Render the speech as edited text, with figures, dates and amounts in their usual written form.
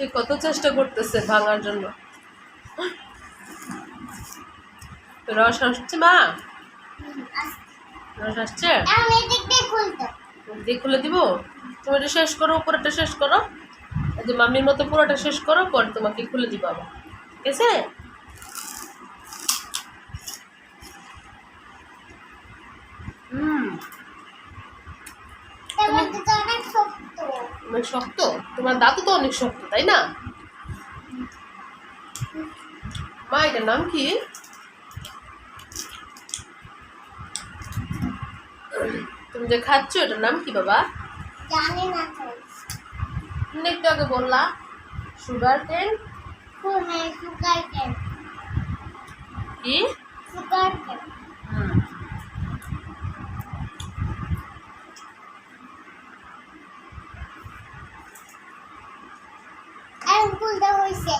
সে কত চেষ্টা করতেছে ভাঙার জন্য। রস আসছে মা, রস আসছে, দিয়ে খুলে দিব। তুমি এটা শেষ করো, উপরেটা শেষ করো, এই যে মাম্মির মতো পুরোটা শেষ করো, পরে তোমাকে খুলে দিব আবার, ঠিক আছে? অনেক শক্ত, তোমার দাঁতও তো অনেক শক্ত, তাই না মা? এটার নাম কি? তুমি যে খাচ্ছ এটার নাম কি বাবা? জানি না তো। তুমি একটু আগে বললা সুগার কেন। সুগার কেন। কি? সুগার কেন। আর খুলতে হয়েছে।